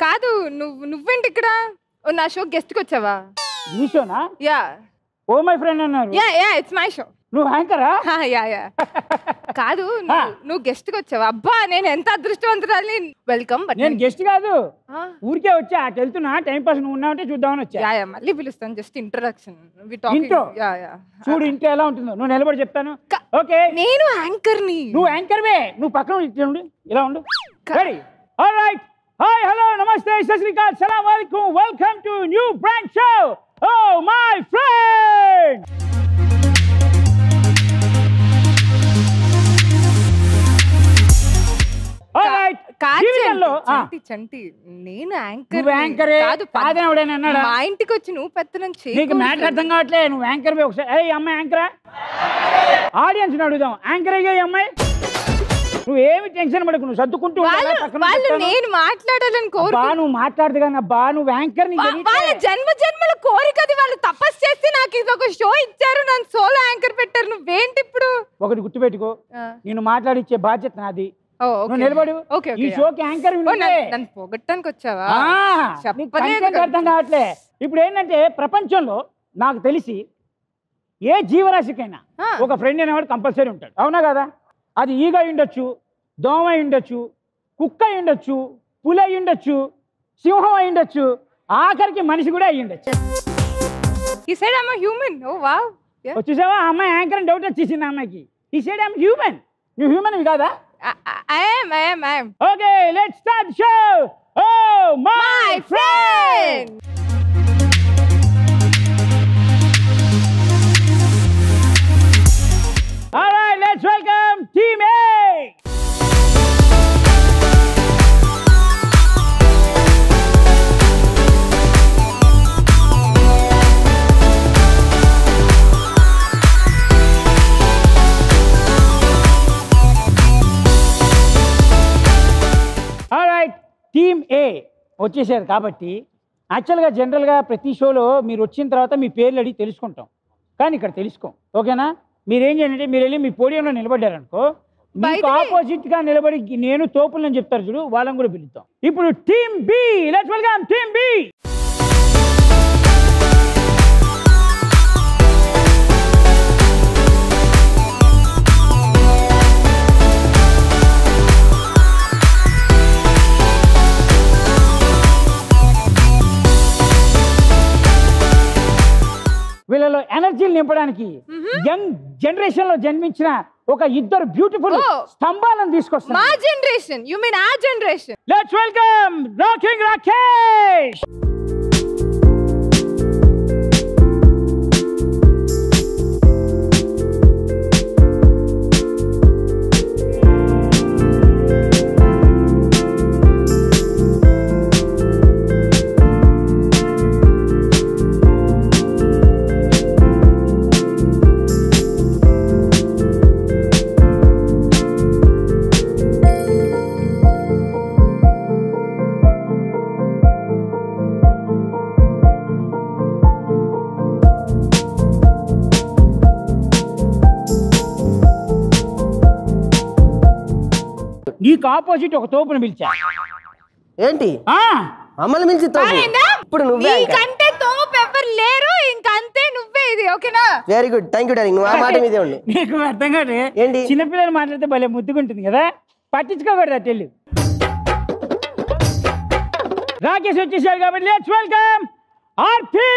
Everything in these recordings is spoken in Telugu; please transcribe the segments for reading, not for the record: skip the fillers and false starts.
కాదు నువ్వేంటి ఇక్కడ నా షో గెస్ట్ కి వచ్చావా? నీ షోనా? యా. ఓ మై ఫ్రెండ్ అన్నారు. Yeah yeah it's my show. నువ్వు యాంకరా? Yeah yeah. కాదు నువ్వు గెస్ట్ కి వచ్చావా? అబ్బా నేను ఎంత అదృష్టవంతురాలి. వెల్కమ్. బట్ నేను గెస్ట్ కాదు, ఊరికే వచ్చా, అటు వెళ్తున్నా, టైం పాస్. నువ్వు ఉన్నావంటే చూద్దామని వచ్చా. యా యా మళ్ళీ పిలుస్తాను, just introduction. Intro? Yeah yeah. చూడు ఇంట్లో ఎలా ఉంటుందో, నువ్వు నిలబడి చెప్తాను. ఓకే నేను యాంకర్ ని. నువ్వు యాంకర్వే, నువ్వు పక్కన ఇట్లా ఉండు, ఇలా ఉండు. రెడీ? ఆల్రైట్. హాయ్, హలో, నమస్తే, సత్ శ్రీ అకాల్, సలాం అలైకుం, welcome to new brand show oh my friend. Chanti నేను యాంకర్ కాదు. మా ఇంటికి వచ్చి నువ్వు పెత్తనం నీకు మ్యాటర్ అర్థం కావట్లే. నువ్వు యాంకర్ ఒకసారి. ఏ అమ్మాయి యాంకరా? ఆడియన్స్ అడుగుదాం, యాంకర్ అయ్యే అమ్మాయి. నువ్వు ఏమి టెన్షన్ పడకు, నువ్వు సర్దుకుంటూ నేను మాట్లాడాలని కోరు. నువ్వు మాట్లాడదు కానీ అబ్బా, నువ్వు యాంకర్. వాళ్ళ జన్మ జన్మల కోరికది. వాళ్ళు తపస్సు చేస్తే నాకు ఇది ఒక షో ఇచ్చారు, నన్ను సోలో యాంకర్ పెట్టారు. నువ్వేంటి ఇప్పుడు? ఒకటి గుర్తుపెట్టుకో, నేను మాట్లాడిచ్చే బాధ్యత నాది. నిలబడు. ఈ షోకి యాంకర్. నన్ను పొగట్టడానికి వచ్చావా? అర్థం కావట్లే. ఇప్పుడు ఏంటంటే ప్రపంచంలో నాకు తెలిసి ఏ జీవరాశికైనా ఒక ఫ్రెండ్ అనేవాడు కంపల్సరీ ఉంటాడు, అవునా కదా? అది ఈగ ఉండొచ్చు, దోమ ఉండొచ్చు, కుక్క ఉండొచ్చు, పులి అయి ఉండొచ్చు, సింహం అయి ఉండొచ్చు, ఆఖరికి మనిషి కూడా అయి ఉండొచ్చు. వచ్చేసావా? ఆ అమ్మాయి యాంకర్ అని డౌట్ వచ్చేసింది అమ్మాయికి. ఈ సైడ్ ఐఎమ్ హ్యూమన్. నువ్వు హ్యూమన్ కాదా? I am. Okay, let's start the show. Oh, my friend. All right, let's welcome Team A. Team A వచ్చేసారు కాబట్టి యాక్చువల్గా జనరల్గా ప్రతి షోలో మీరు వచ్చిన తర్వాత మీ పేర్లు అడిగి తెలుసుకుంటాం, కానీ ఇక్కడ తెలుసుకోం. ఓకేనా? మీరేం చేయాలంటే మీరు వెళ్ళి మీ పోడియంలో నిలబడ్డారనుకో, మీకు ఆపోజిట్గా నిలబడి నేను తోపులని చెప్తారు చూడు, వాళ్ళని కూడా పిలుస్తాం. ఇప్పుడు team B, let's welcome team B. వీళ్ళలో ఎనర్జీలు నింపడానికి యంగ్ జనరేషన్ లో జన్మించిన ఒక ఇద్దరు బ్యూటిఫుల్ స్తంభాలను తీసుకొస్తారు. మా జనరేషన్, యు మీన్ ఆ generation. Let's welcome rocking Rakesh. నీకు ఆపోజిట్ ఒక తోపును పిలిచా. ఏంటి మమ్మల్ని పిలిచి ఇప్పుడు నువ్వే కంటే తోపు ఎవరు లేరు, ఇంకంతే నువ్వే. ఇది ఓకేనా? Very good, thank you darling. నువ్వు ఆ మాట మీదే ఉండి. నీకు అర్థం కాదు ఏంటి? చిన్నపిల్లలు మాట్లాడితే భలే ముద్దుకుంటుంది కదా, పట్టించుకోకూడదు అట్టెళ్ళు. రాకేష్ వచ్చేసారు కాబట్టి లెట్స్ వెల్కమ్ ఆర్పి.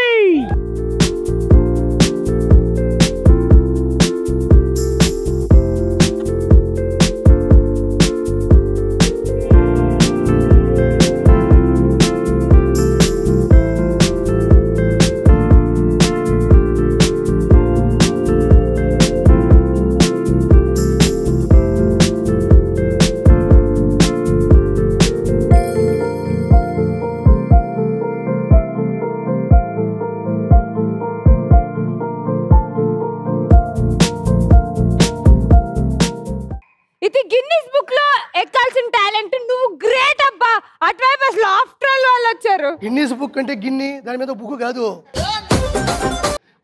ఇది గిన్నిస్ బుక్ లో ఎక్కాల్సిన టాలెంట్. నువ్వు గ్రేట్ అబ్బా. అటువైపు అసలు ఆఫ్టర్ ఆల్ వాళ్ళు వచ్చారు. గిన్నిస్ బుక్ అంటే గిన్ని, దాని మీద బుక్ కాదు,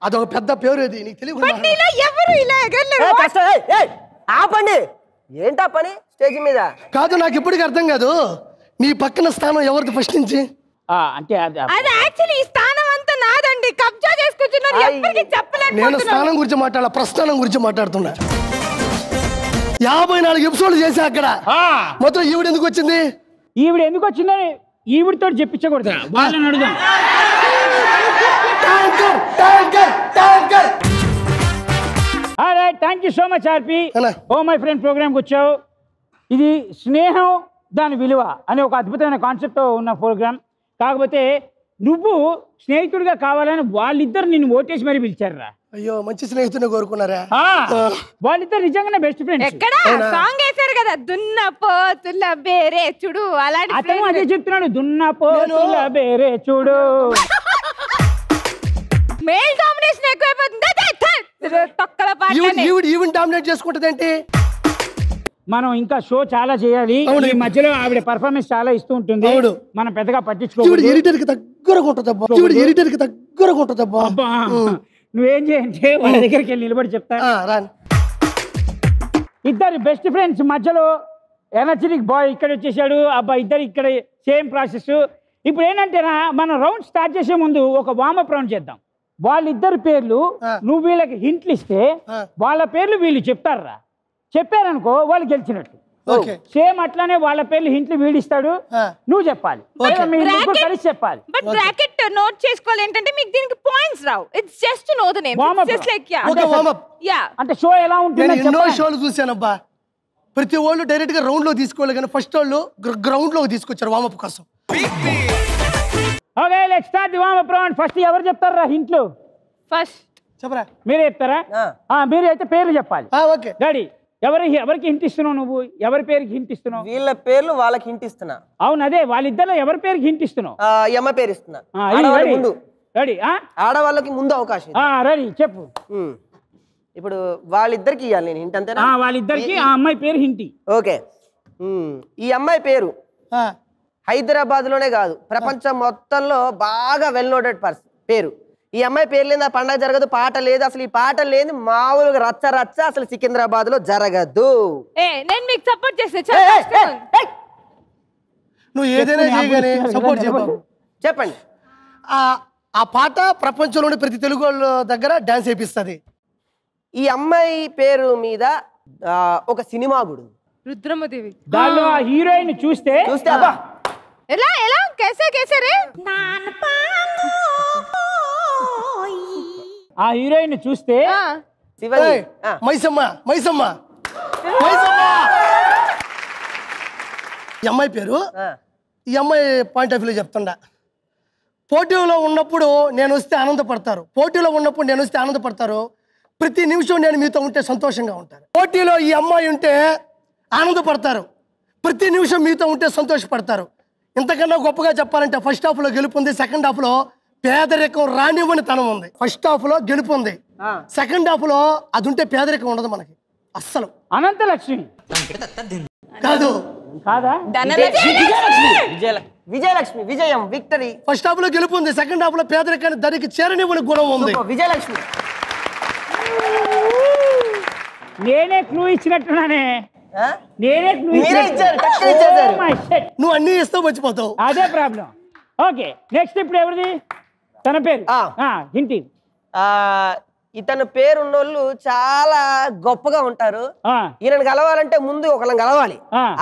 అదొక పెద్ద పేరు. అది నీకు తెలియదు. ఎవరు ఇలా ఎగరలేరు. ఆపండి. ఏంటా పని స్టేజ్ మీద? కాదు, నాకు ఇప్పటికీ అర్థం కాదు. నీ పక్కన స్థానం ఎవరిది ఫస్ట్ నుంచి? అంటే అది యాక్చువల్లీ ఈ స్థానం అంతా నాదండి, కబ్జా చేసుకుంటున్నారు, ఎప్పటికీ చెప్పలేకపోతున్నారు. నేను స్థానం గురించి మాట్లాడాల, ప్రస్థానం గురించి మాట్లాడుతున్నా. 54 ఎపిసోడ్లు చేశా అక్కడ. మొత్తం ఈవిడ ఎందుకు వచ్చింది? ఈవిడ ఎందుకు వచ్చిందని ఈవిడతో చెప్పించకూడదా? వాళ్ళని అడుగుదాం. Thank you so much RP. Oh my friend ప్రోగ్రామ్కి వచ్చావు. ఇది స్నేహం దాని విలువ అనే ఒక అద్భుతమైన కాన్సెప్ట్ ఉన్న ప్రోగ్రామ్. కాకపోతే నువ్వు స్నేహితుడిగా కావాలని వాళ్ళిద్దరు నిన్ను ఓటేసి మరీ పిలిచారా? అయ్యో, మంచి స్నేహితుడిని కోరుకున్నారా? వాళ్ళిద్దరు నిజంగానే బెస్ట్ ఫ్రెండ్స్. ఎక్కడ సాంగ్ వేశారు కదా, దున్నపోతుల బేరే చూడు, అలాంటి అతను అదే చెప్తున్నాడు, దున్నపోతుల బేరే చూడు. మేల్ డామినేషన్ ఎక్కువైపోతుంది. తొక్కల ఈవెన్ డామినేట్ చేసుకుంటదేంటి? మనం ఇంకా షో చాలా చేయాలి. ఈ మధ్యలో ఆవిడ పర్ఫార్మెన్స్ చాలా ఇస్తూ ఉంటుంది, మనం పెద్దగా పట్టించుకోవాలి. నువ్వేం చేయంటే వాళ్ళ దగ్గరికి వెళ్ళి నిలబడి చెప్తా. ఇద్దరు బెస్ట్ ఫ్రెండ్స్ మధ్యలో ఎనర్జెటిక్ బాయ్ ఇక్కడ వచ్చేసాడు, అబ్బా ఇద్దరు ఇక్కడ సేమ్ ప్రాసెస్. ఇప్పుడు ఏంటంటేనా, మనం రౌండ్ స్టార్ట్ చేసే ముందు ఒక వార్మప్ రౌండ్ చేద్దాం. వాళ్ళిద్దరు పేర్లు నువ్వు వీళ్ళకి హింట్లు ఇస్తే వాళ్ళ పేర్లు వీళ్ళు చెప్తారా? చెప్పారనుకో వాళ్ళు గెలిచినట్టు. సేమ్ అట్లానే వాళ్ళ పేర్లు హింట్లు వీడిస్తాడు, నువ్వు చెప్పాలి, కలిసి చెప్పాలి. బట్ బ్రాకెట్ నోట్ చేసుకోవాలి ఏంటంటే మీకు దీనికి points Rao. It's just to know the name. Just like అంటే షో ఎలా ఉంటుంది? ఎన్నో షోలు చూసానబ్బా. ప్రతి వాళ్ళు డైరెక్ట్ గా రౌండ్ లో తీసుకోవాలి, కానీ ఫస్ట్ వాళ్ళు గ్రౌండ్ లో తీసుకొచ్చారు వార్మప్ కోసం. Okay, let's start the warmup round. First ఎవరు చెప్తారా హింట్లు? ఫస్ట్ చెప్పరా? మీరే చెప్తారా? మీరు అయితే పేర్లు చెప్పాలి. Okay, daddy. ఎవరికి హింట్ ఇస్తున్నావు నువ్వు? ఎవరి పేరుకి హింట్ ఇస్తున్నావు? వీళ్ళ పేర్లు వాళ్ళకి హింట్ ఇస్తున్నా. అవును, అదే వాళ్ళిద్దరు ఎవరి పేరుకి హింట్ ఇస్తున్నావు? అమ్మ పేరు ఇస్తున్నా. రెడీ? ఆడవాళ్ళకి ముందు అవకాశం. రెడీ, చెప్పు. ఇప్పుడు వాళ్ళిద్దరికి ఇవ్వాలి నేను హింట్, అంతేనా? వాళ్ళిద్దరికి ఆ అమ్మాయి పేరు హింటి. ఓకే. ఈ అమ్మాయి పేరు హైదరాబాద్ లోనే కాదు, ప్రపంచం మొత్తంలో బాగా వెల్ నోటెడ్ పర్సన్ పేరు. ఈ అమ్మాయి పేరు లేని ఆ పండగ జరగదు, పాట లేదు. అసలు ఈ పాట లేని మామూలుగా రచ్చ రచ్చ అసలు సికింద్రాబాద్ లో జరగదు. నేను మీకు సపోర్ట్ చేస్తా. నువ్వు ఏదైనా చేయగానే సపోర్ట్ చెప్పండి. ఆ పాట ప్రపంచంలోని ప్రతి తెలుగు వాళ్ళ దగ్గర డాన్స్ వేపిస్తుంది. ఈ అమ్మాయి పేరు మీద ఒక సినిమా కూడా రుద్రమదేవి. దానిలో ఆ హీరోయిన్ చూస్తే అబ్బా ఎలా ఎలా కేసే రే ఆ హీరోయిన్ చూస్తే మైసమ్మ మైసమ్మ ఈ అమ్మాయి పేరు. ఈ అమ్మాయి పాయింట్ ఆఫ్ వ్యూలో చెప్తుండా. పోటీలో ఉన్నప్పుడు నేను వస్తే ఆనందపడతారు, పోటీలో ఉన్నప్పుడు నేను వస్తే ఆనందపడతారు, ప్రతి నిమిషం నేను మీతో ఉంటే సంతోషంగా ఉంటారు. పోటీలో ఈ అమ్మాయి ఉంటే ఆనందపడతారు, ప్రతి నిమిషం మీతో ఉంటే సంతోషపడతారు. ఇంతకన్నా గొప్పగా చెప్పాలంటే ఫస్ట్ హాఫ్ లో గెలుపుంది, సెకండ్ హాఫ్ లో పేదరికం రానివ్వని తనం ఉంది. ఫస్ట్ హాఫ్ లో గెలుపుంది, సెకండ్ హాఫ్ లో అది ఉంటే పేదరికం ఉండదు మనకి అస్సలు. అనంతలక్ష్మి కాదు, కాదా? విజయలక్ష్మి, విజయం, విక్టరీ. ఫస్ట్ హాఫ్ లో గెలుపుంది, సెకండ్ హాఫ్ లో పేదరికాన్ని దానికి చేరనివ్వని గుణం ఉంది. విజయలక్ష్మి. నేనే క్లూ ఇచ్చినట్టున్నానే. నువ్వు అన్ని ఇస్తావు మర్చిపోతావు, అదే ప్రాబ్లం. ఓకే, నెక్స్ట్ ఇప్పుడు ఎవరిది? తన పేరు హింటి. ఇతను పేరున్నోళ్ళు చాలా గొప్పగా ఉంటారు. ఈయనను కలవాలంటే ముందు ఒకళ్ళని కలవాలి,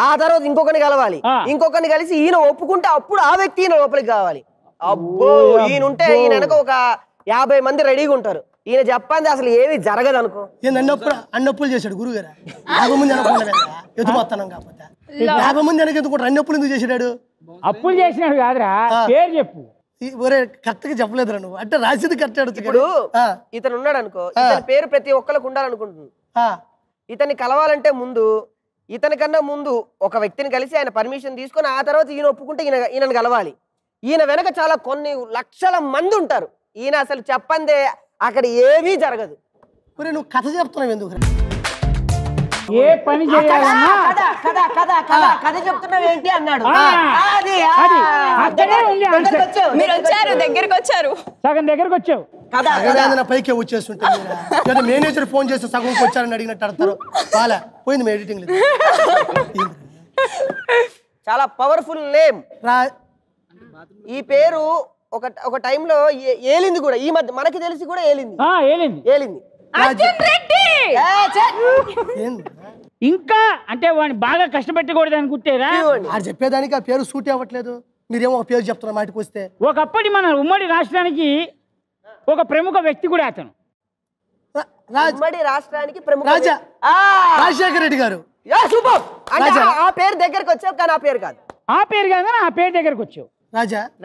ఆ తర్వాత ఇంకొకరిని కలవాలి, ఇంకొకరిని కలిసి ఈయన ఒప్పుకుంటే అప్పుడు ఆ వ్యక్తి ఈయన లోపలికి కావాలి. అబ్బో, ఈయన ఉంటే ఈయన వెనక ఒక 50 మంది రెడీగా ఉంటారు. ఈయన చెప్పండి అసలు ఏది జరగదు అనుకో. అన్నప్పులు చేశాడు గురుగారు. 50 మంది అనుకోండి ఎదుగుతానం కాకపోతే 50 మంది వెనక ఎందుకు అన్నప్పులు ఎందుకు చేసాడు? అప్పులు చేసినాడు కాదురా, పేరు చెప్పు. కరెక్ట్ గా చెప్పలేదురా నువ్వు, అంటే రాసేది కరెక్ట్. ఇప్పుడు ఇతను ఉన్నాడు అనుకో, ఇతని పేరు ప్రతి ఒక్కరికి ఉండాలనుకుంటున్నాను. ఇతన్ని కలవాలంటే ముందు ఇతని కన్నా ముందు ఒక వ్యక్తిని కలిసి ఆయన పర్మిషన్ తీసుకొని ఆ తర్వాత ఈయన ఒప్పుకుంటే ఈయనను కలవాలి. ఈయన వెనక చాలా కొన్ని లక్షల మంది ఉంటారు. ఈయన అసలు చెప్పందే అక్కడ ఏమీ జరగదు. నువ్వు కథ చెప్తున్నావు ఎందుకు? ఏ పని చేయాలన్నా కథ చెప్తున్నావు ఏంటి అన్నాడు. మీరు వచ్చారు, దగ్గరికి వచ్చారు, సగం దగ్గరకు వచ్చావు. పైకే వచ్చేస్తుంటే మేనేజర్ ఫోన్ చేస్తే సగంకి వచ్చారని అడిగినట్టు అడతారు. పోయింది మీ ఎడిటింగ్ లేదు. చాలా పవర్ఫుల్ నేమ్. ఈ పేరు ఒక టైంలో ఏలింది కూడా. ఈ మధ్య మనకి తెలిసి కూడా ఏలింది. అర్జున్ రెడ్డి. ఇంకా అంటే వాడిని బాగా కష్టపెట్టకూడదు అనుకుంటేరా? చెప్పేదానికి ఆ పేరు సూట్ అవ్వట్లేదు. మీరేమో ఒక పేరు చెప్తున్నా మాటికి వస్తే. ఒకప్పటి మన ఉమ్మడి రాష్ట్రానికి ఒక ప్రముఖ వ్యక్తి కూడా అతను. ఉమ్మడి రాష్ట్రానికి ప్రముఖ రాజశేఖర రెడ్డి గారు. సూపర్. అంటే ఆ పేరు దగ్గరకు వచ్చావు కానీ ఆ పేరు కాదు. ఆ పేరు కాదు ఆ పేరు దగ్గరకు వచ్చావు.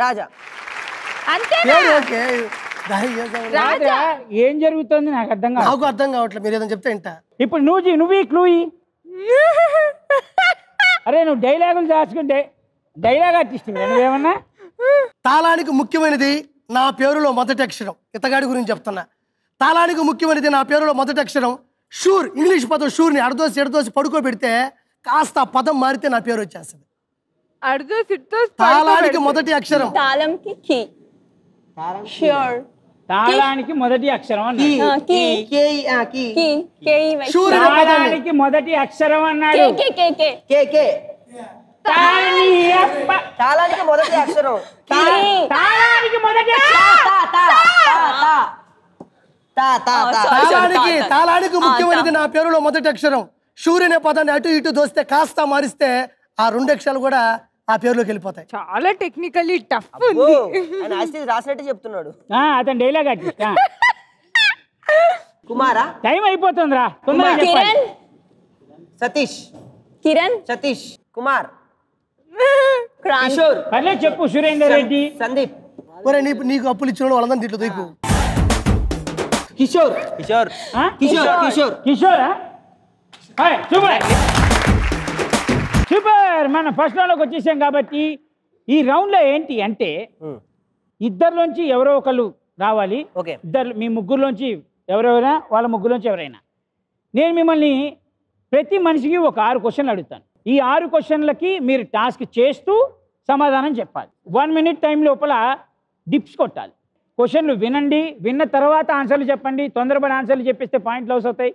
రాజా ఏం జరుగుతుంది నాకు అర్థం కాదు. నాకు అర్థం కావట్లేదు. మీరు ఏదైనా చెప్తే ఏంట. ఇప్పుడు నువ్వు క్లూ. అరే నువ్వు డైలాగులు దాచుకుంటే డైలాగ్ ఆర్టిస్ట్ నువ్వేమన్నా. తాళానికి ముఖ్యమైనది నా పేరులో మొదటి అక్షరం. ఇతగాడి గురించి చెప్తున్నా. తాళానికి ముఖ్యమైనది నా పేరులో మొదటి అక్షరం. షూర్. ఇంగ్లీష్ పదం షూర్ని అడదోసి ఎడదోసి పడుకోబెడితే కాస్త పదం మారితే నా పేరు వచ్చేస్తుంది. తాళానికి మొదటి అక్షరం. తాళానికి మొదటి అక్షరం తాళానికి మొదటి అక్షరం అన్నాడు. తాళానికి మొదటి అక్షరం. తాళానికి ముఖ్యమైనది నా పేరులో మొదటి అక్షరం. షూర్ అనే పదాన్ని అటు ఇటు దోస్తే కాస్త మారిస్తే ఆ 2 అక్షరాలు కూడా ఆ పేరులోకి వెళ్ళిపోతాయి. చాలా టెక్నికల్లీ టఫ్ రాసినట్టు చెప్తున్నాడు. అతను డైలాగ్ ఆర్టిస్ట్. కుమారా టైం అయిపోతుందిరా. సతీష్ కుమార్ కిషోర్. పర్లేదు చెప్పు. సురేందర్ రెడ్డి. సందీప్. ఒరే నీకు అప్పులు ఇచ్చిన వాళ్ళందరూ దీంట్లో దీపు. కిషోర్. సూపర్. మన ఫస్ట్ రౌండ్లోకి వచ్చేసాం కాబట్టి ఈ రౌండ్లో ఏంటి అంటే ఇద్దరిలోంచి ఎవరో ఒకళ్ళు రావాలి. ఇద్దరు మీ ముగ్గురులోంచి ఎవరెవరైనా వాళ్ళ ముగ్గురులోంచి ఎవరైనా. నేను మిమ్మల్ని ప్రతి మనిషికి ఒక 6 క్వశ్చన్లు అడుగుతాను. ఈ 6 క్వశ్చన్లకి మీరు టాస్క్ చేస్తూ సమాధానం చెప్పాలి. 1 మినిట్ టైం లోపల డిప్స్ కొట్టాలి. క్వశ్చన్లు వినండి. విన్న తర్వాత ఆన్సర్లు చెప్పండి. తొందరపడి ఆన్సర్లు చెప్పిస్తే పాయింట్ లాస్ అవుతాయి.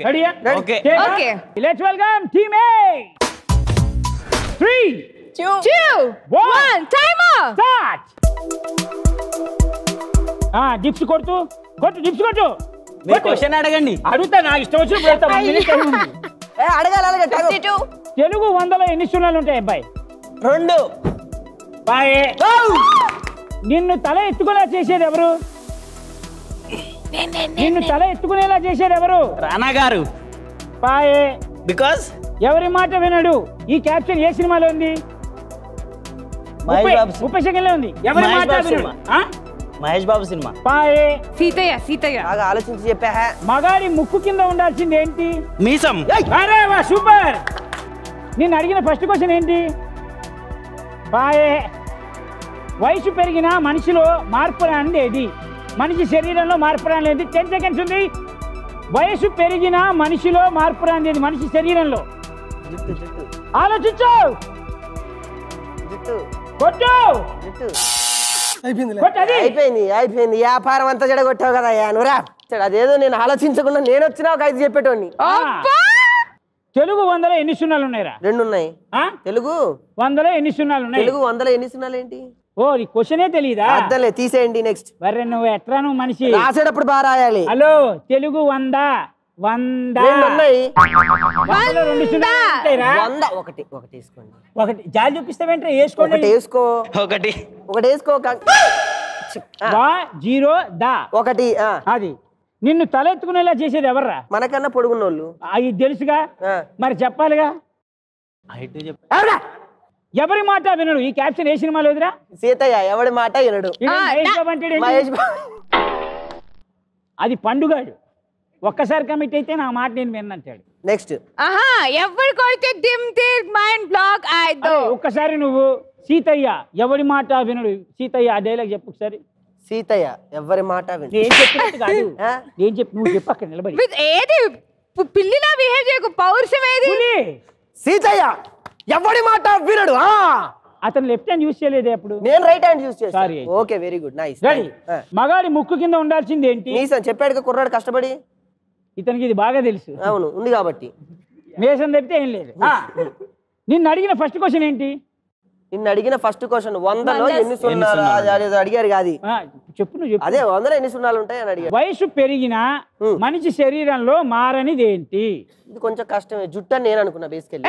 రెడీయా? Let's welcome team A. 3 2 1 timer start. Dips కొట్టు. డిప్స్ కొట్టు. క్వశ్చన్ అడగండి. అడుగుతా. నాకు ఇష్టం వచ్చినప్పుడు తెలుగు 100లో ఎన్ని సున్నాలు ఉంటాయి అబ్బాయి? 2. నిన్ను తల ఎత్తుకునేలా చేసేది ఎవరు? రానా గారు. బికాజ్ ఎవరి మాట వినడు. ఈ క్యాప్షన్ ఏ సినిమాలో ఉంది? 30 సెకండ్లో ఉంది. ఎవరి మాట వినడు? మహేష్ బాబు సినిమా. సీతయ్య. ఆలోచించి చెప్పా. మగాడి ముక్కు కింద ఉండాల్సింది ఏంటి? మీసం. సూపర్. నేను అడిగిన ఫస్ట్ క్వశ్చన్ ఏంటి? వయసు పెరిగిన మనిషిలో మార్పు రానిది. మనిషి శరీరంలో మార్పు రానిది. 10 సెకండ్స్ ఉంది. వయసు పెరిగిన మనిషిలో మార్పు రానిది మనిషి శరీరంలో. ఆలోచించు. కొట్టు. అయిపోయింది. వ్యాపారం అంతా జడగొట్టావు కదా నువ్వురా. అదేదో నేను ఆలోచించకుండా నేను వచ్చినా ఒక 5 చెప్పేటోని. తెలుగు 100లో ఎన్ని సున్నాలు ఉన్నాయిరా? 2 ఉన్నాయి. తెలుగు 100లో ఎన్ని సున్నాలు ఉన్నాయి? తెలుగు 100లో ఎన్ని సున్నాలు ఏంటి? ఈ క్వశ్చనే తెలీదా? అద్దలే తీసేయండి. నెక్స్ట్. వరే నువ్వు ఎట్లా నువ్వు మనిషి రాసేటప్పుడు బాగా రాయాలి. హలో తెలుగు 100 ఉన్నాయి. 2 సున్నాలు ఉంటాయిరా. 100 ఒకటి వేసుకోండి. ఒకటి జాలి చూపిస్తావేంట్రా? వేసుకోండి. ఒకటి వేసుకో. 0 దా ఒకటి. అది నిన్ను తలెత్తుకునేలా చేసేది ఎవర్రా? మనకన్నా పొడుగున్నోళ్ళు. అది తెలుసుగా. మరి చెప్పాలిగా. ఎవరి మాట వినడు. ఈ క్యాప్షన్ ఏ సినిమాలో వదిరా? సీతయ్య. ఎవడి మాట వినడు. అది పండుగాడు. ఒక్కసారి కమిట్ అయితే నా మాట నేను విన్నంటాడు. నెక్స్ట్. ఎవరు కొడితే మైండ్ బ్లాక్ అయిదో. ఒక్కసారి నువ్వు సీతయ్య ఎవడి మాట వినడు. సీతయ్య ఆ డైలాగ్ చెప్పు ఒకసారి. సీతయ్య ఎవరి మాట వినడు. నేను చెప్పినట్టు కాదు. నేను చెప్పి నువ్వు చెప్పు అక్కడ నిలబడి. ఏది పిల్లిలా బిహేవ్ చేయకు. పౌరుషం ఏది? సీతయ్య ఎవడి మాట వినడు. అతను లెఫ్ట్ హ్యాండ్ యూస్ చేయలేదే అప్పుడు. నేను రైట్ హ్యాండ్ యూస్ చేశాను. Okay very good nice. మగాడి ముక్కు కింద ఉండాల్సింది ఏంటి? మీసం. చెప్పాడు కుర్రాడు కష్టపడి. ఇతనికి ఇది బాగా తెలుసు. అవును ఉంది కాబట్టి. మేసం తప్పితే ఏం లేదు. నిన్ను అడిగిన ఫస్ట్ క్వశ్చన్ ఏంటి? నిన్ను అడిగిన ఫస్ట్ క్వశ్చన్ 100లో ఎన్ని సున్నాలు అడిగారు కాదు. చెప్పు నువ్వు చెప్పు. అదే 100లో ఎన్ని సున్నాలు ఉంటాయి అని అడిగారు. వయసు పెరిగినా మనిషి శరీరంలో మారనిది ఏంటి? ఇది కొంచెం కష్టమే. జుట్టు అని నేను అనుకున్నా బేసికల్లీ.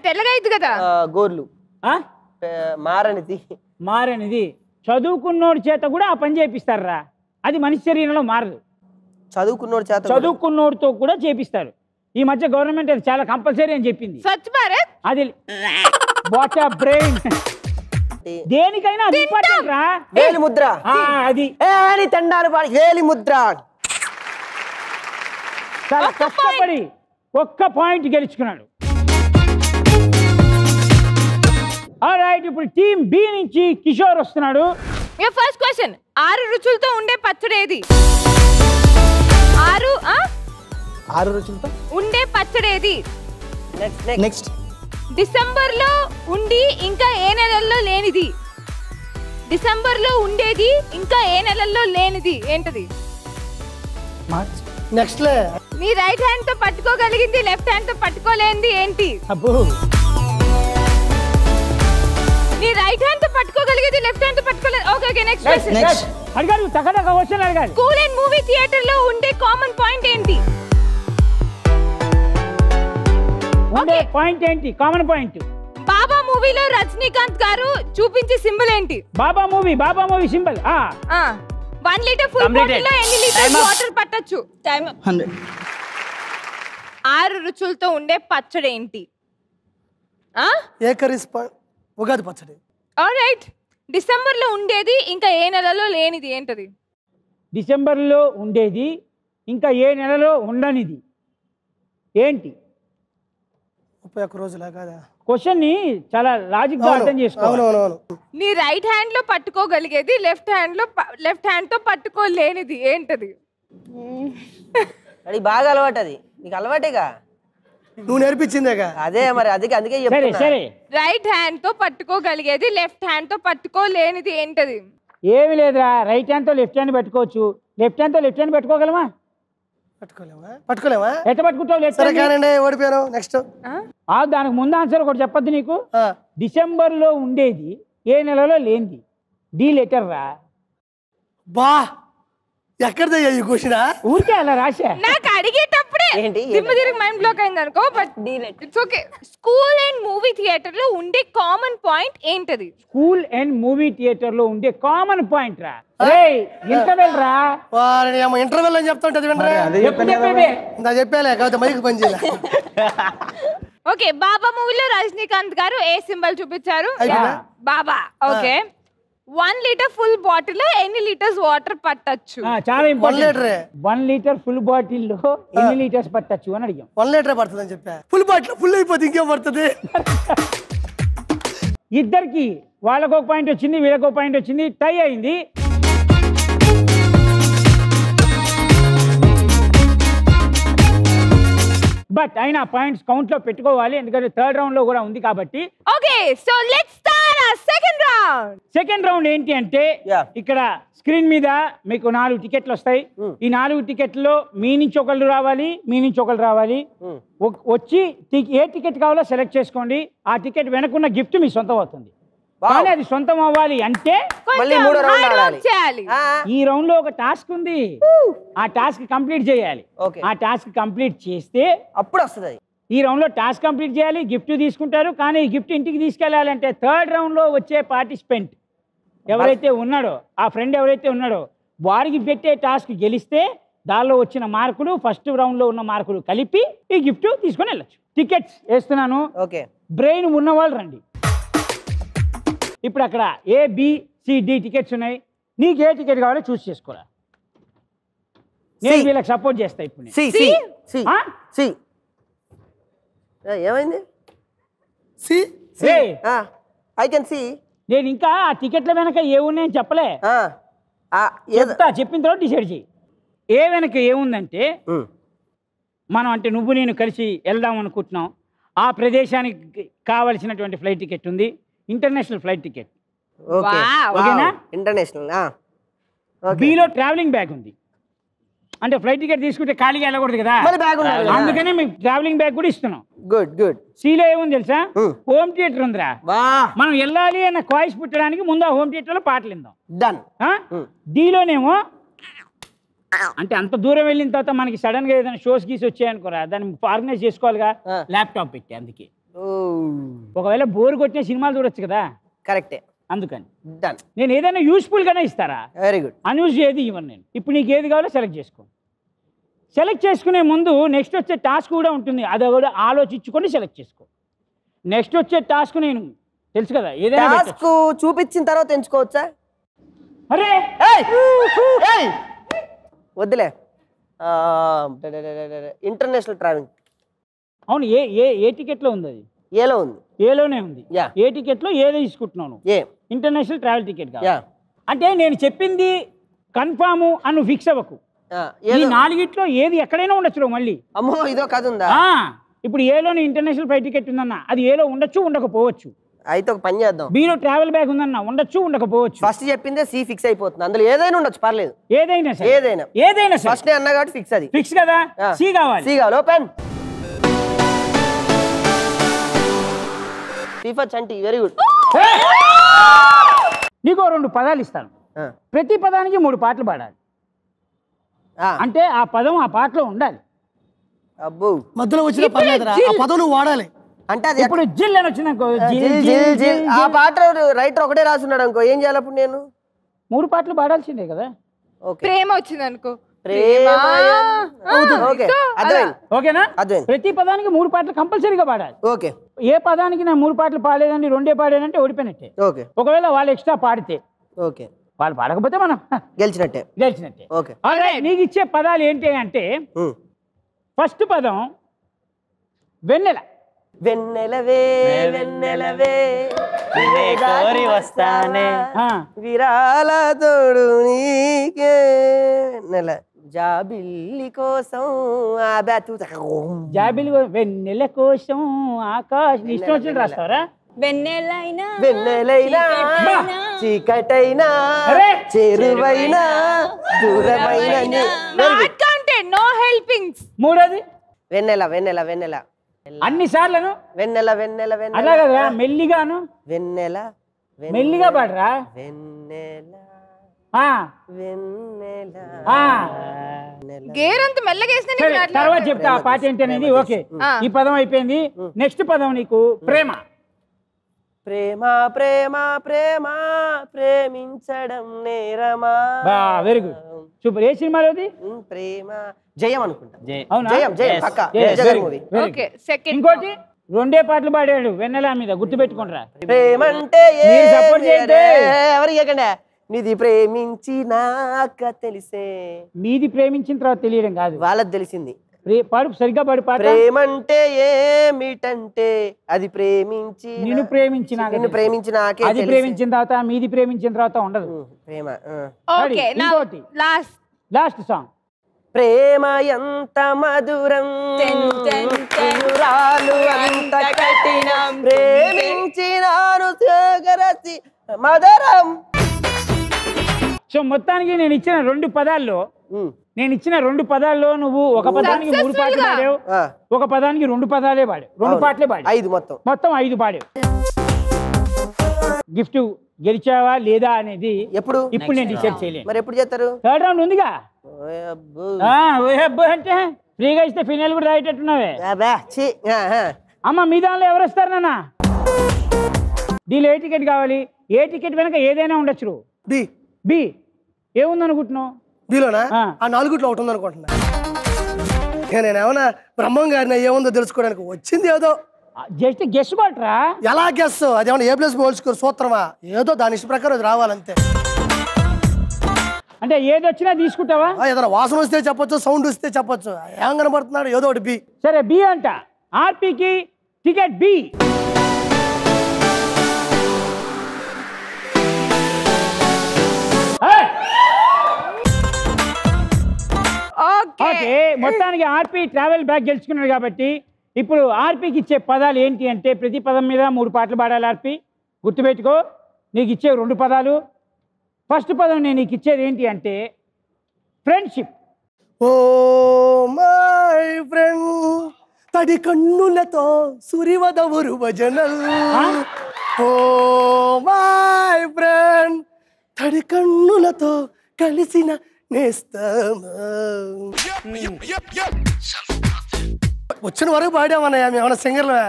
తెల్లగా అయింది కదా. గోర్లు మారనిది చదువుకున్నోడి చేత కూడా ఆ పని చేపిస్తారా? అది మనిషి శరీరంలో మారదు. చదువుకున్నోడితో కూడా చేపిస్తారు. ఈ మధ్య గవర్నమెంట్ అది చాలా కంపల్సరీ అని చెప్పింది. స్వచ్ఛ భారత్ అది వాట్ ఆ బ్రెయిన్. దేనికైనా అది ఇంపార్టెంట్ రా. వేలి ముద్ర. అది తండారు వేలి ముద్ర. చాలా కష్టపడి ఒక్క పాయింట్ గెలుచుకున్నాడు. ఆల్రైట్, ఇప్పుడు టీమ్ బి నుంచి కిషోర్ వస్తున్నాడు. ఫస్ట్ క్వశ్చన్, 6 రుచులతో ఉండే పచ్చడి ఏది? 6 రుచులతో ఉండే పచ్చడి ఏది? నెక్స్ట్. డిసెంబర్ లో ఉండి ఇంకా ఏ నెలల్లో లేనిది? డిసెంబర్ లో ఉండేది ఇంకా ఏ నెలల్లో లేనిది ఏంటది? మార్చ్. నెక్స్ట్ లే. నీ రైట్ హ్యాండ్ తో పట్టుకోగలిగింది లెఫ్ట్ హ్యాండ్ తో పట్టుకోలేనిది ఏంటి? అబ్బో. నీ రైట్ హ్యాండ్ తో పట్టుకోగలిగేది లెఫ్ట్ హ్యాండ్ తో పట్టుకోలేదు. Okay okay next question. అడగారు తగదగ క్వశ్చన్ అడగారు. స్కూల్ అండ్ మూవీ థియేటర్ లో ఉండే కామన్ పాయింట్ ఏంటి? ఉండే పాయింట్ ఏంటి? Common point. బాబా మూవీలో రజనీకాంత్ గారు చూపించే సింబల్ ఏంటి? Baba movie symbol. 1 litre full bottle లో ఎన్ని లీటర్స్ వాటర్ పట్టొచ్చు? టైం 100. 6 రుచులతో ఉండే పచ్చడి ఏంటి? ఏకరీస్ ఉగాది పచ్చడి. ఆల్రైట్, డిసెంబర్ లో ఉండేది ఇంకా ఏ నెలలో లేనిది ఏంటది? డిసెంబర్లో ఉండేది ఇంకా ఏ నెలలో ఉండనిది ఏంటి? 31 రోజులా కాదా? క్వశ్చన్ ని చాలా లాజిక్ గా అర్థం చేసుకోవాలి. అవునవునవును. నీ రైట్ హ్యాండ్ లో పట్టుకోగలిగేది లెఫ్ట్ హ్యాండ్ తో పట్టుకోలేనిది ఏంటది? అది బాగా అలవాటు. అది నీకు అలవాటేగా, నువ్వు నేర్పించిందేగా. అదే మరి అందుకే చెప్తున్నా. సరే రైట్ హ్యాండ్ తో పట్టుకోగలిగేది లెఫ్ట్ హ్యాండ్ తో పట్టుకోలేనిది ఏంటది? ఏమి లేదురా, రైట్ హ్యాండ్ తో లెఫ్ట్ హ్యాండ్ పెట్టుకోవచ్చు. లెఫ్ట్ హ్యాండ్ తో లెఫ్ట్ హ్యాండ్ పెట్టుకోగలమా? పట్టుకోలేమా? ఎట్ట పట్టుకుంటావు? లెఫ్ట్ సరే కానండి, ఓడిపోయాను. నెక్స్ట్. దానికి ముందు ఆన్సర్ ఒకటి చెప్పొద్దు నీకు. డిసెంబర్ లో ఉండేది ఏ నెలలో లేనిది? డి లెటర్ రా. బా, ఎక్కడదయ్యా ఈ క్వశ్చన్? ఊరికే అలా రాశా. నాకు అడిగేటప్పుడే తిరిగి మైండ్ బ్లాక్ అయింది అనుకో. But it's okay. School and movie theatre లో ఉండే కామన్ పాయింట్ ఏంటది? స్కూల్ అండ్ మూవీ థియేటర్ లో ఉండే కామన్ పాయింట్ రా. ఇంటర్వెల్ రా. ఇంటర్వెల్ అని చెప్తుంటది. చెప్పాలే కాదు, మైక్ పని చేయలే. ఓకే, బాబా మూవీలో రజనీకాంత్ గారు ఏ సింబల్ చూపించారు? బాబా. ఓకే, 1 లీటర్ ఫుల్ బాటిల్ లో ఎన్ని లీటర్స్ వాటర్ పట్టచ్చు? చాలా ఇంపార్టెంట్. 1 లీటర్ ఫుల్ బాటిల్ లో ఎన్ని లీటర్స్ పట్టచ్చు అని అడిగాం. 1 లీటర్ పడుతుంది అని చెప్పా. ఫుల్ బాటిల్ ఫుల్ అయిపోతే ఇంకేం పడుతుంది? ఇద్దరికి వాళ్ళకు ఒక పాయింట్ వచ్చింది, వీళ్ళకి ఒక పాయింట్ వచ్చింది, టై అయింది. బట్ అయినా పాయింట్స్ కౌంట్ లో పెట్టుకోవాలి, ఎందుకంటే థర్డ్ రౌండ్ లో కూడా ఉంది కాబట్టి. ఓకే, సో లెట్స్ స్టార్ట్ ఆ సెకండ్ రౌండ్. సెకండ్ రౌండ్ ఏంటి అంటే, ఇక్కడ స్క్రీన్ మీద మీకు 4 టికెట్లు వస్తాయి. ఈ 4 టికెట్లో మీ నుంచి ఒకళ్ళు రావాలి, మీ నుంచి ఒకళ్ళు రావాలి. వచ్చి ఏ టికెట్ కావాలో సెలెక్ట్ చేసుకోండి. ఆ టికెట్ వెనకున్న గిఫ్ట్ మీ సొంతం అవుతుంది. కానీ అది సొంతం అవ్వాలి అంటే ఈ రౌండ్ లో ఒక టాస్క్ ఉంది. ఆ టాస్క్ కంప్లీట్ చేయాలి. ఆ టాస్క్ కంప్లీట్ చేస్తే అప్పుడు వస్తుంది. ఈ రౌండ్ లో టాస్క్ కంప్లీట్ చేయాలి, గిఫ్ట్ తీసుకుంటారు. కానీ ఈ గిఫ్ట్ ఇంటికి తీసుకెళ్లాలంటే థర్డ్ రౌండ్ లో వచ్చే పార్టిసిపెంట్ ఎవరైతే ఉన్నాడో, ఆ ఫ్రెండ్ ఎవరైతే ఉన్నాడో, వారికి పెట్టే టాస్క్ గెలిస్తే దానిలో వచ్చిన మార్కులు ఫస్ట్ రౌండ్ లో ఉన్న మార్కులు కలిపి ఈ గిఫ్ట్ తీసుకొని వెళ్ళచ్చు. టికెట్స్ వేస్తున్నాను. బ్రెయిన్ ఉన్న వాళ్ళు రండి. ఇప్పుడు అక్కడ ABCD టికెట్స్ ఉన్నాయి. నీకు ఏ టికెట్ కావాలో చూస్ చేసుకోరా. నేను వీళ్ళకి సపోర్ట్ చేస్తా. ఇప్పుడు ఏమైంది? నేను ఇంకా ఆ టికెట్ల వెనక ఏమున్నాయని చెప్పలే. చెప్పిన తర్వాత డిసైడ్ చేయి. ఏ వెనక ఏముందంటే, మనం అంటే నువ్వు నేను కలిసి వెళ్దాం అనుకుంటున్నాం. ఆ ప్రదేశానికి కావలసినటువంటి ఫ్లైట్ టికెట్ ఉంది, ఇంటర్నేషనల్ ఫ్లైట్ టికెట్. ఓకేనా? ఇంటర్నేషనల్. బీలో ట్రావెలింగ్ బ్యాగ్ ఉంది. అంటే ఫ్లైట్ టికెట్ తీసుకుంటే ఖాళీగా వెళ్ళకూడదు కదా, అందుకనే మీకు ట్రావెలింగ్ బ్యాగ్ కూడా ఇస్తున్నాం. Good good. సిలో ఏముంది తెలుసా? హోమ్ థియేటర్ ఉందిరా. మనం వెళ్ళాలి అన్న కాయిస్ పుట్టడానికి ముందు ఆ హోమ్ థియేటర్ లో పాటలు విందాం. డన్. డీలోనేమో అంటే అంత దూరం వెళ్ళిన తర్వాత మనకి సడన్ గా ఏదైనా షోస్ గీసి వచ్చాయనుకోరా, దాన్ని ఆర్గనైజ్ చేసుకోవాలిగా, ల్యాప్టాప్ పెట్టి. అందుకే ఒకవేళ బోర్ కొట్టిన సినిమాలు చూడొచ్చు కదా. కరెక్టే. అందుకని డన్. నేను ఏదైనా యూస్ఫుల్ గానే ఇస్తారా? Very good. అన్యూజ్ ఏది ఇవ్వను నేను. ఇప్పుడు నీకు ఏది కావాలో సెలెక్ట్ చేసుకో. సెలెక్ట్ చేసుకునే ముందు నెక్స్ట్ వచ్చే టాస్క్ కూడా ఉంటుంది, అది కూడా ఆలోచించుకొని సెలెక్ట్ చేసుకో. నెక్స్ట్ వచ్చే టాస్క్ నేను తెలుసు కదా, ఏదైనా టాస్క్ చూపించిన తర్వాత ఎంచుకోవచ్చా? అరే వద్దులే. International travelling. అవును. ఏ ఏ ఏ టికెట్లో ఉంది? అది ఏలో ఉంది. ఏలోనే ఉంది. ఏ టికెట్లో ఏదో తీసుకుంటున్నాను? ఇంటర్నేషనల్ ట్రావెల్ టికెట్ కాదు. అంటే నేను చెప్పింది కన్ఫామ్ అని నువ్వు ఫిక్స్ అవ్వకు. ఈ నాలుగిట్లో ఏది ఎక్కడైనా ఉండొచ్చు. మళ్ళీ అమ్మో ఇదో కథ ఉందా? ఇప్పుడు ఏలోని ఇంటర్నేషనల్ ఫ్లైట్ టికెట్ ఉందన్న, అది ఏలో ఉండొచ్చు ఉండకపోవచ్చు. అయితే ఒక పని చేద్దాం. బీలో ట్రావెల్ బ్యాగ్ ఉందన్న, ఉండొచ్చు ఉండకపోవచ్చు. ఫస్ట్ చెప్పిందే సి ఫిక్స్ అయిపోతుంది. అందులో ఏదైనా ఉండొచ్చు, పర్లేదు. ఏదైనా సరే, ఏదైనా ఏదైనా సరే ఫస్ట్ అన్నా కాబట్టి ఫిక్స్. అది ఫిక్స్ కదా. సి కావాలి. సి కావాలి. Open. FIFA Chanti. Very good. నీకు 2 పదాలు ఇస్తాను. ప్రతి పదానికి 3 పాటలు పాడాలి. అంటే ఆ పదం ఆ పాటలో ఉండాలి. అబ్బో మధ్యలో వచ్చిన పర్లేదురా, ఆ పదం నువ్వు వాడాలి. అంటే అది ఇప్పుడు జిల్ అని వచ్చిందనుకో, ఆ పాట రైటర్ ఒకటే రాసున్నాడు అనుకో, ఏం చేయాలి అప్పుడు? నేను 3 పాటలు పాడాల్సిందే కదా. ప్రేమ వచ్చింది అనుకో, ఓకేనా? ప్రతి పదానికి 3 పాటలు కంపల్సరీగా పాడాలి. ఓకే. ఏ పదానికి నేను 3 పాటలు పాడలేదండి, 2 పాడానంటే ఓడిపోయినట్టే. ఓకే. ఒకవేళ వాళ్ళు ఎక్స్ట్రా పాడితే, ఓకే, వాళ్ళు పాడకపోతే మనం గెలిచినట్టే. ఓకే. నీకు ఇచ్చే పదాలు ఏంటి అంటే, ఫస్ట్ పదం వెన్నెల. వెన్నెలవే వెన్నెలవే కోరి వస్తానే విరాల తోడు నీకే నెల జాబిల్లి కోసం జాబిల్లి వెన్నెల కోసం ఆకాశం ఇష్టం వచ్చినట్టు రాస్తావరా? వెన్నెలైనా వెన్నెలైనా చీకటైనా చెరువైనా దూరమైన నో హెల్పింగ్స్. మూడోది వెన్నెల వెన్నెల వెన్నెల అన్ని సార్లను వెన్నెల వెన్నెల వెన్నెల. అలాగా మెల్లిగాను వెన్నెల మెల్లిగా పాడరా. వెన్నెల వెన్నెల గేరంత మెల్లగేస్తే తర్వాత చెప్తా ఆ పాట ఏంటి అనేది. ఓకే, ఈ పదం అయిపోయింది. నెక్స్ట్ పదం నీకు ప్రేమ. ప్రేమ ప్రేమ ప్రేమ ప్రేమించడం నేరమా. Very good, super. ఏ సినిమాలోది? ప్రేమ జయం అనుకుంటా. అవునా? జయం జయం పక్కా. ఓకే. సెకండ్ ఇంకోటి 2 పాటలు పాడాడు వెన్నెల మీద, గుర్తుపెట్టుకుంటారా? ప్రేమంటే సపోర్ట్ చేయండి. ఎవరికి ఇవ్వకండి. నీది ప్రేమించినాక తెలిసే. మీది ప్రేమించిన తర్వాత తెలియడం కాదు, వాళ్ళకి తెలిసింది. పాడు సరిగ్గా పాడు పాట. ప్రేమంటే ఏమిటంటే అది ప్రేమించి నిన్ను ప్రేమించిన నిన్ను ప్రేమించినాకే. అది ప్రేమించిన తర్వాత మీది ప్రేమించిన తర్వాత ఉండదు ప్రేమ. ఓకే, ఇంకోటి లాస్ట్ సాంగ్. ప్రేమ ఎంత మధురం రాలు అంత కఠినం ప్రేమించినాను సాగరసి మధురం. సో మొత్తానికి నేను ఇచ్చిన 2 పదాల్లో నువ్వు ఒక పదానికి 3 పాటలు పాడావు, ఒక పదానికి 2 పదాలే పాడావు, 2 పాటలే పాడావు. 5 మొత్తం 5 పాడావు. గిఫ్ట్ గెలిచావా లేదా అనేది ఇప్పుడు నేను డిసైడ్ చేయలేను. మరి ఎప్పుడు చేస్తారు? 3rd రౌండ్ ఉందిగా. అంటే ఫ్రీగా ఇస్తే ఫినాల్ కూడా రాయేటట్టున్నావే. అమ్మ మీ దానిలో ఎవరు వస్తారు నాన్న? డీలో ఏ టికెట్ కావాలి? ఏ టికెట్ వెనక ఏదైనా ఉండొచ్చు. బి ఏముంది అనుకుంటున్నావు? బీలోనా? ఆ 4 ఒకటి ఉంది అనుకుంటున్నా. నేనేమన్నా బ్రహ్మం గారిని ఏముందో తెలుసుకోవడానికి వచ్చింది. ఏదో జస్ట్ గెస్ కొట్టరా. ఎలా గెస్? అదేమన్నా ఏ ప్లస్ బోల్ స్కోర్ సూత్రమా? ఏదో దాని ఇష్ట ప్రకారం అది రావాలంతే. అంటే ఏది వచ్చినా తీసుకుంటావా? ఏదైనా వాసన వస్తే చెప్పొచ్చు, సౌండ్ వస్తే చెప్పొచ్చు. ఏం కనబడుతున్నాడు? ఏదో ఒకటి బి. సరే బి అంట. ఆర్పీకి టికెట్ బి. ఓకే, మొత్తానికి ఆర్పీ ట్రావెల్ బ్యాగ్ గెలుచుకున్నాడు కాబట్టి ఇప్పుడు ఆర్పీకి ఇచ్చే పదాలు ఏంటి అంటే, ప్రతి పదం మీద 3 పాటలు పాడాలి. ఆర్పీ గుర్తుపెట్టుకో, నీకు ఇచ్చే 2 పదాలు. ఫస్ట్ పదం నేను నీకు ఇచ్చేది ఏంటి అంటే ఫ్రెండ్షిప్. ఓ మై ఫ్రెండ్ తడి కన్నులతో సురివదవురు భజనల్ ఓ మై ఫ్రెండ్ తడి కన్నులతో కలిసిన నేస్తమా. వచ్చిన వరకు పాడామన్నయ్య మేము ఏమన్నా సింగర్లు.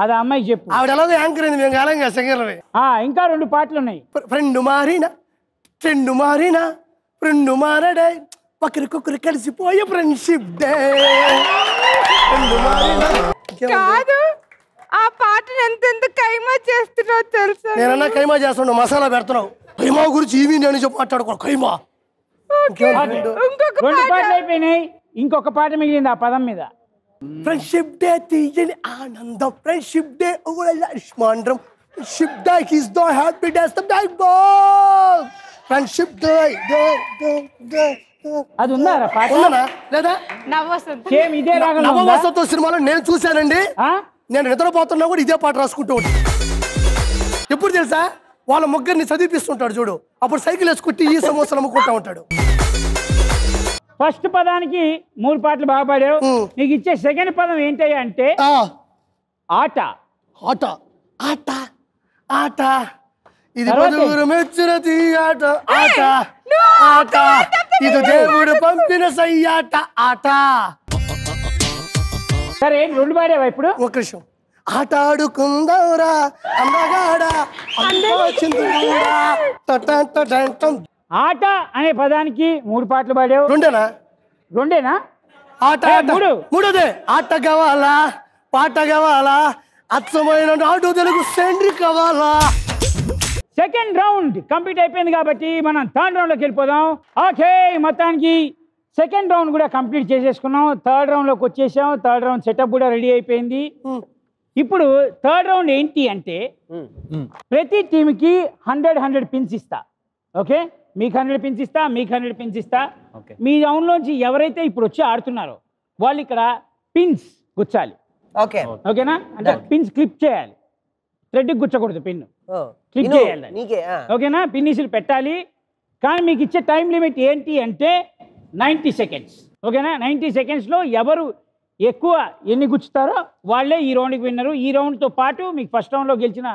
అది అమ్మాయికి చెప్పు. ఆవిడ ఎలాగో యాంకర్ అయింది, మేము కాలం కదా సింగర్లవి. ఇంకా 2 పాటలు ఉన్నాయి. ఫ్రెండ్ మారిన ఫ్రెండ్ మారడే ఒకరికొకరు కలిసిపోయే ఫ్రెండ్షిప్ డే. కాదు ఆ పాటను ఎంత కైమా చేస్తున్నావు తెలుసా? నేనన్నా కైమా చేస్తున్నావు, మసాలా పెడుతున్నావు. కైమా గురించి ఇవి నేను చెప్పి మాట్లాడుకో. కైమా 2 పాటలు అయిపోయినాయి, ఇంకొక పాట మిగిలింది ఆ పదం మీద. ఫ్రెండ్షిప్ డే తీయని ఆనందం, ఫ్రెండ్షిప్ డే లక్ష్మాండ్రం, friendship day his the happy days the back ball. Friendship day అది ఉందా పాట లేదా? ఇదే రాగం నవవసంతో సినిమాలో నేను చూశానండి. నేను నిద్రపోతున్నా కూడా ఇదే పాట రాసుకుంటూ ఉంటాను. ఎప్పుడు తెలుసా? వాళ్ళ ముగ్గురిని చదివిపిస్తుంటాడు చూడు, అప్పుడు సైకిల్ వేసుకుంటే ఈ సమోసాలు అమ్ముకుంటా ఉంటాడు. ఫస్ట్ పదానికి 3 పాటలు బాగా పాడావు. నీకు ఇచ్చే సెకండ్ పదం ఏంటి అంటే ఆట. ఆట ఆట ఆట ఇది బదురు మెచ్చిన తీయాట. ఆట ఆట ఇది దేవుడు పంపిన సయ్యాట. ఆట. సరే 2 పాడావా ఇప్పుడు? ఒక నిమిషం. ఆట ఆడుకుందాంరా అందగాడా. ఆట అనే పదానికి 3 పాటలు పాడావు. రెండేనా? ఆట మూడోదే. ఆట కావాలా, పాట కావాలా, అచ్చమైన నాటు తెలుగు సెండ్రి కావాలా. సెకండ్ రౌండ్ కంప్లీట్ అయిపోయింది కాబట్టి మనం 3rd రౌండ్లోకి వెళ్ళిపోదాం. ఓకే, మొత్తానికి సెకండ్ రౌండ్ కూడా కంప్లీట్ చేసేసుకున్నాం. 3rd రౌండ్లోకి వచ్చేసాం. 3rd రౌండ్ సెటప్ కూడా రెడీ అయిపోయింది. ఇప్పుడు 3rd రౌండ్ ఏంటి అంటే ప్రతి టీంకి 100 పిన్స్ ఇస్తా. ఓకే, మీకు 100 పిన్స్ ఇస్తా, మీకు 100 పిన్స్ ఇస్తా. మీ రౌండ్లోంచి ఎవరైతే ఇప్పుడు వచ్చి ఆడుతున్నారో వాళ్ళు ఇక్కడ పిన్స్ గుచ్చాలి. ఓకేనా? అంటే పిన్స్ క్లిప్ చేయాలి, థ్రెడ్కి గుచ్చకూడదు, పిన్ క్లిప్ చేయాలి. ఓకేనా? పిన్నిసులు పెట్టాలి. కానీ మీకు ఇచ్చే టైం లిమిట్ ఏంటి అంటే 90 సెకండ్స్. ఓకేనా? 90 సెకండ్స్లో ఎవరు ఎక్కువ ఎన్ని గుచ్చుతారో వాళ్ళే ఈ రౌండ్కి విన్నరు. ఈ రౌండ్తో పాటు మీకు ఫస్ట్ రౌండ్లో గెలిచిన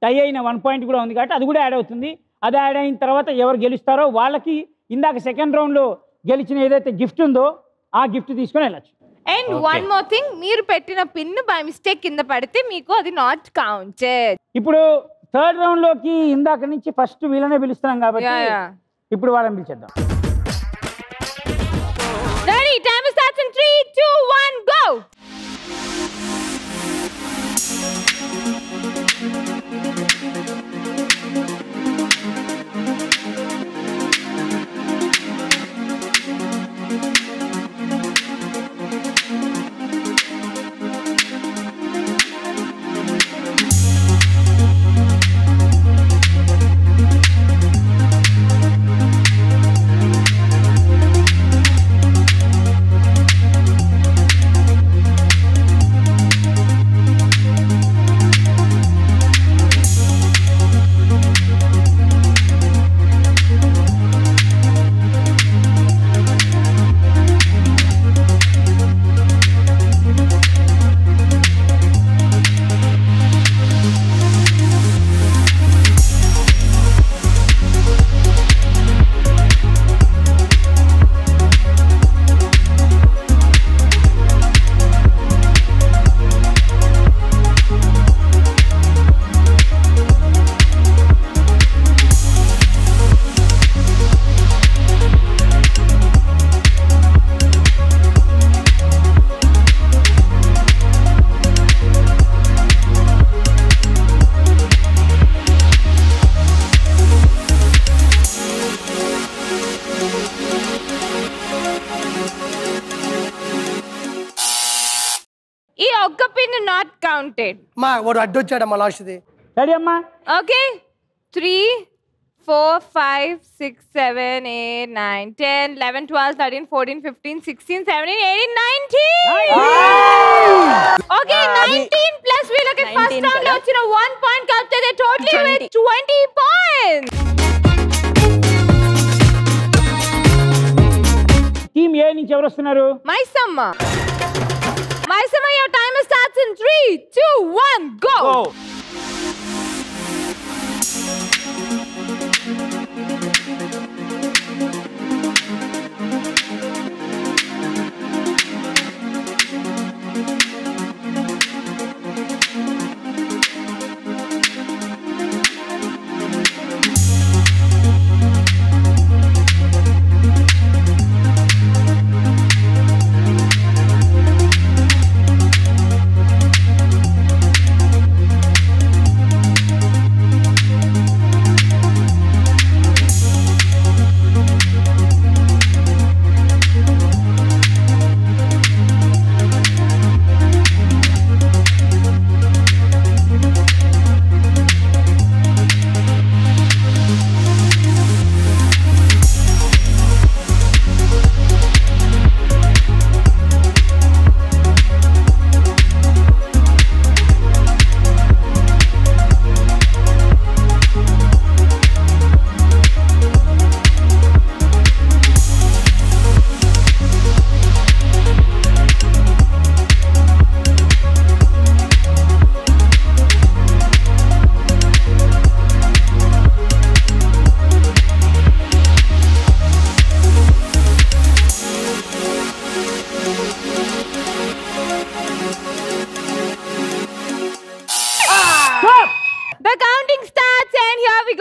టై అయిన 1 పాయింట్ కూడా ఉంది కాబట్టి అది కూడా యాడ్ అవుతుంది. అది యాడ్ అయిన తర్వాత ఎవరు గెలుస్తారో వాళ్ళకి ఇందాక సెకండ్ రౌండ్లో గెలిచిన ఏదైతే గిఫ్ట్ ఉందో ఆ గిఫ్ట్ తీసుకొని వెళ్ళచ్చు. అండ్ వన్ మోర్ థింగ్, మీరు పెట్టిన పిన్ బై మిస్టేక్ కింద పడితే మీకు అది నాట్ కౌంటెడ్. ఇప్పుడు 3rd రౌండ్లోకి ఇందాక నుంచి ఫస్ట్ వీళ్ళనే పిలుస్తున్నాం కాబట్టి ఇప్పుడు వాళ్ళని పిలిచేద్దాం. రెడీ, టైం స్టార్ట్స్ ఇన్ 3 2 1 గో. ఈ ఒక్క పిన్ నాట్ కౌంటెడ్. మా వాడు అడ్డొచ్చాడమ్మా లాస్ట్ది. రెడీ అమ్మా? ఓకే, 3 4 5 6 7 8 9 10 11 12 13 14 15 16 17 18 19. ఓకే, 19 ప్లస్ వీళ్ళకి ఫస్ట్ రౌండ్ లో వచ్చిన 1 పాయింట్ కలిపితే totally with 20 points. Team A నుంచి ఎవరు వస్తున్నారు? Maisamma. Maisamma, your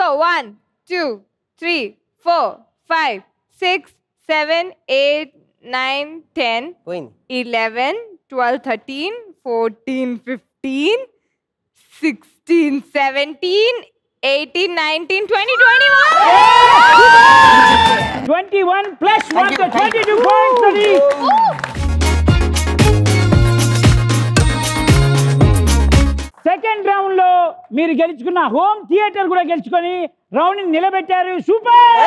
go. 1, 2, 3, 4, 5, 6, 7, 8, 9, 10, 11, 12, 13, 14, 15, 16, 17, 18, 19, 20, 21. 21 plus 1 to 22 points. Second round లో మీరు గెలుచుకున్న హోమ్ థియేటర్ కూడా గెలుచుకొని రౌండ్ ని నిలబెట్టారు. సూపర్.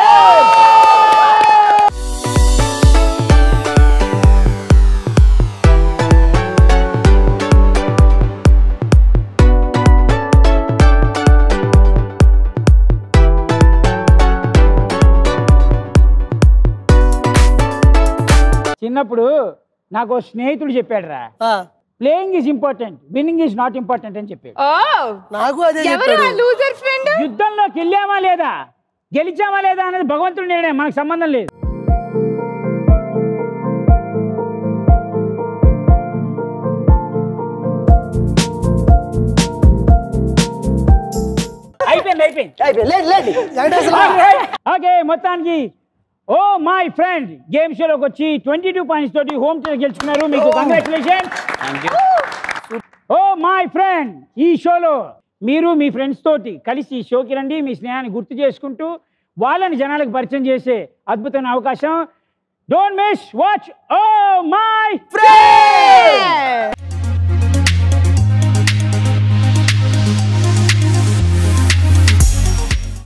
చిన్నప్పుడు నాకు స్నేహితుడు చెప్పాడు రా, playing is important, winnowing is not important అని చెప్పాడు. నాకు అదే లూజర్ ఫ్రెండ్. యుద్ధంలోకి వెళ్ళామా లేదా, గెలిచామా లేదా అనేది భగవంతుడి నిర్ణయం, మనకు సంబంధం లేదు. అయిపోయింది. ఓకే, మొత్తానికి ఓ మై ఫ్రెండ్ గేమ్ షోలోకి వచ్చి 22 పాయింట్స్ తోటి హోమ్ థియేటర్ గెలుచుకున్నారు. మీకు కంగ్రాచులేషన్. ఓ మై ఫ్రెండ్, ఈ షోలో మీరు మీ ఫ్రెండ్స్ తోటి కలిసి ఈ షోకి రండి, మీ స్నేహాన్ని గుర్తు చేసుకుంటూ వాళ్ళని జనాలకు పరిచయం చేసే అద్భుతమైన అవకాశం. Don't miss, watch oh my friend.